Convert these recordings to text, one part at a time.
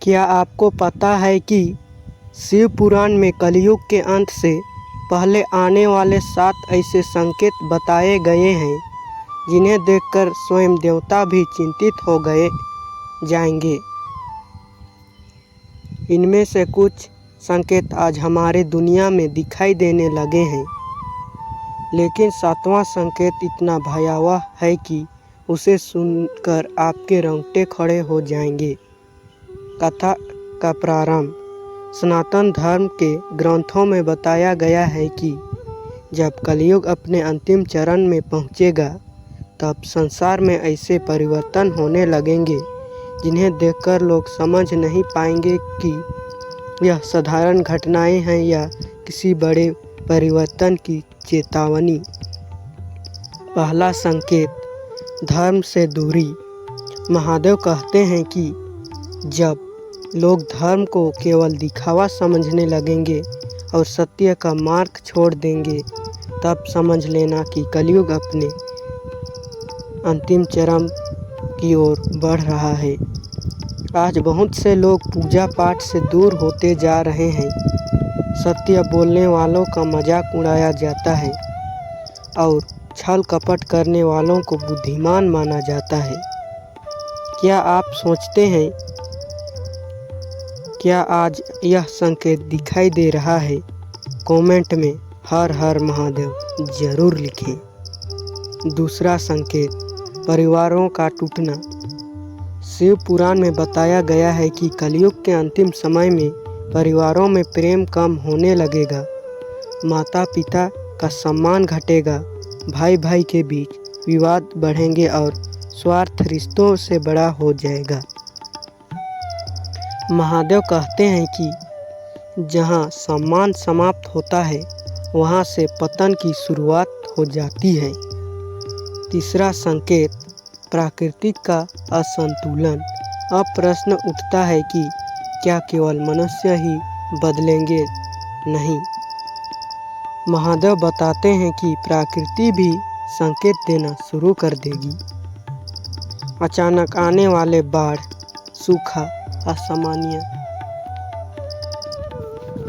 क्या आपको पता है कि शिव पुराण में कलयुग के अंत से पहले आने वाले 7 ऐसे संकेत बताए गए हैं जिन्हें देखकर स्वयं देवता भी चिंतित हो गए जाएंगे। इनमें से कुछ संकेत आज हमारे दुनिया में दिखाई देने लगे हैं, लेकिन 7वां संकेत इतना भयावह है कि उसे सुनकर आपके रोंगटे खड़े हो जाएंगे। कथा का प्रारंभ सनातन धर्म के ग्रंथों में बताया गया है कि जब कलयुग अपने अंतिम चरण में पहुंचेगा, तब संसार में ऐसे परिवर्तन होने लगेंगे जिन्हें देखकर लोग समझ नहीं पाएंगे कि यह साधारण घटनाएं हैं या किसी बड़े परिवर्तन की चेतावनी। पहला संकेत, धर्म से दूरी। महादेव कहते हैं कि जब लोग धर्म को केवल दिखावा समझने लगेंगे और सत्य का मार्ग छोड़ देंगे, तब समझ लेना कि कलयुग अपने अंतिम चरण की ओर बढ़ रहा है। आज बहुत से लोग पूजा पाठ से दूर होते जा रहे हैं। सत्य बोलने वालों का मजाक उड़ाया जाता है और छल कपट करने वालों को बुद्धिमान माना जाता है। क्या आप सोचते हैं क्या आज यह संकेत दिखाई दे रहा है? कमेंट में हर हर महादेव जरूर लिखें। दूसरा संकेत, परिवारों का टूटना। शिव पुराण में बताया गया है कि कलयुग के अंतिम समय में परिवारों में प्रेम कम होने लगेगा, माता पिता का सम्मान घटेगा, भाई भाई के बीच विवाद बढ़ेंगे और स्वार्थ रिश्तों से बड़ा हो जाएगा। महादेव कहते हैं कि जहां सम्मान समाप्त होता है, वहां से पतन की शुरुआत हो जाती है। तीसरा संकेत, प्रकृति का असंतुलन। अब प्रश्न उठता है कि क्या केवल मनुष्य ही बदलेंगे? नहीं, महादेव बताते हैं कि प्रकृति भी संकेत देना शुरू कर देगी। अचानक आने वाले बाढ़, सूखा,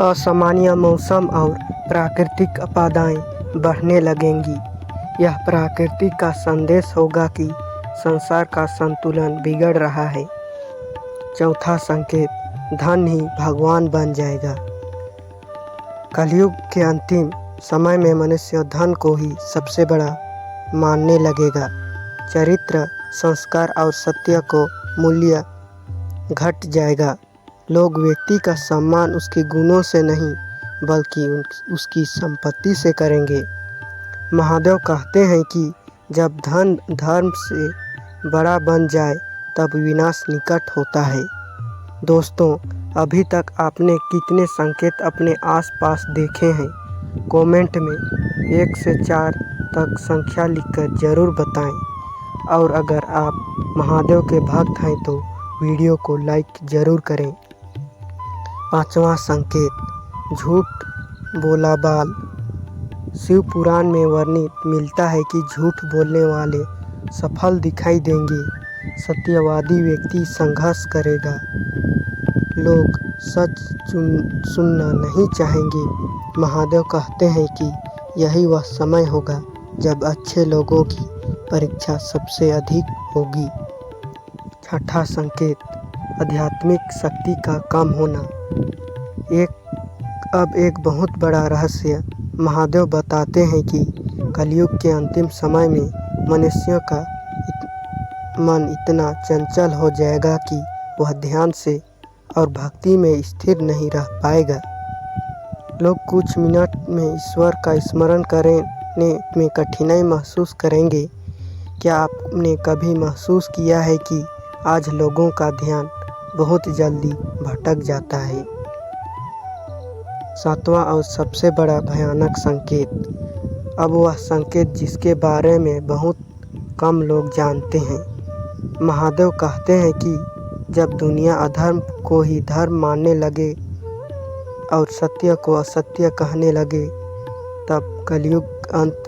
असामान्य मौसम और प्राकृतिक आपदाएं बढ़ने लगेंगी। यह प्रकृति का संदेश होगा कि संसार का संतुलन बिगड़ रहा है। चौथा संकेत, धन ही भगवान बन जाएगा। कलयुग के अंतिम समय में मनुष्य धन को ही सबसे बड़ा मानने लगेगा। चरित्र, संस्कार और सत्य को मूल्य घट जाएगा। लोग व्यक्ति का सम्मान उसके गुणों से नहीं बल्कि उसकी संपत्ति से करेंगे। महादेव कहते हैं कि जब धन धर्म से बड़ा बन जाए, तब विनाश निकट होता है। दोस्तों, अभी तक आपने कितने संकेत अपने आसपास देखे हैं? कमेंट में 1 से 4 तक संख्या लिखकर ज़रूर बताएं। और अगर आप महादेव के भक्त हैं तो वीडियो को लाइक ज़रूर करें। पांचवा संकेत, झूठ बोला बाल। शिव पुराण में वर्णित मिलता है कि झूठ बोलने वाले सफल दिखाई देंगे, सत्यवादी व्यक्ति संघर्ष करेगा, लोग सच सुनना नहीं चाहेंगे। महादेव कहते हैं कि यही वह समय होगा जब अच्छे लोगों की परीक्षा सबसे अधिक होगी। छठा संकेत, आध्यात्मिक शक्ति का कम होना। अब एक बहुत बड़ा रहस्य महादेव बताते हैं कि कलयुग के अंतिम समय में मनुष्यों का मन इतना चंचल हो जाएगा कि वह ध्यान से और भक्ति में स्थिर नहीं रह पाएगा। लोग कुछ मिनट में ईश्वर का स्मरण करने में कठिनाई महसूस करेंगे। क्या आपने कभी महसूस किया है कि आज लोगों का ध्यान बहुत जल्दी भटक जाता है? 7वां और सबसे बड़ा भयानक संकेत, अब वह संकेत जिसके बारे में बहुत कम लोग जानते हैं। महादेव कहते हैं कि जब दुनिया अधर्म को ही धर्म मानने लगे और सत्य को असत्य कहने लगे, तब कलयुग अंत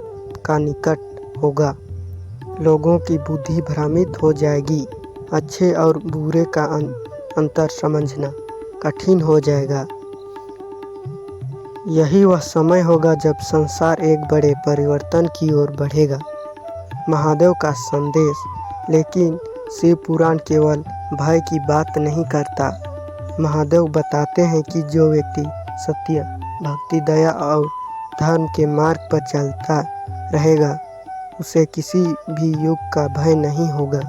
का निकट होगा। लोगों की बुद्धि भ्रमित हो जाएगी। अच्छे और बुरे का अंतर समझना कठिन हो जाएगा। यही वह समय होगा जब संसार एक बड़े परिवर्तन की ओर बढ़ेगा। महादेव का संदेश। लेकिन शिव पुराण केवल भय की बात नहीं करता। महादेव बताते हैं कि जो व्यक्ति सत्य, भक्ति, दया और धर्म के मार्ग पर चलता रहेगा उसे किसी भी युग का भय नहीं होगा।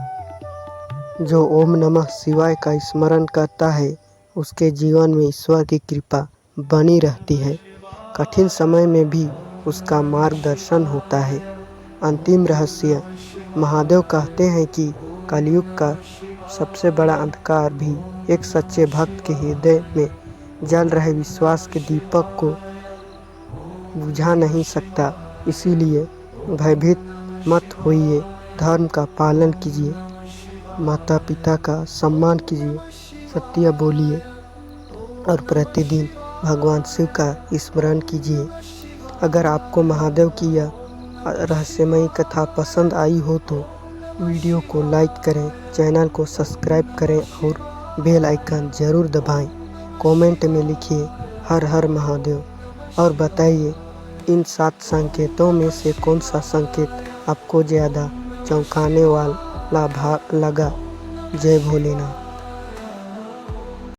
जो ओम नमः शिवाय का स्मरण करता है उसके जीवन में ईश्वर की कृपा बनी रहती है। कठिन समय में भी उसका मार्गदर्शन होता है। अंतिम रहस्य। महादेव कहते हैं कि कलयुग का सबसे बड़ा अंधकार भी एक सच्चे भक्त के हृदय में जल रहे विश्वास के दीपक को बुझा नहीं सकता। इसीलिए भयभीत मत होइए, धर्म का पालन कीजिए, माता पिता का सम्मान कीजिए, सत्य बोलिए और प्रतिदिन भगवान शिव का स्मरण कीजिए। अगर आपको महादेव की यह रहस्यमयी कथा पसंद आई हो तो वीडियो को लाइक करें, चैनल को सब्सक्राइब करें और बेल आइकन ज़रूर दबाएं। कमेंट में लिखिए हर हर महादेव और बताइए इन 7 संकेतों में से कौन सा संकेत आपको ज़्यादा चौंकाने वाला लगा। जय भोलेनाथ।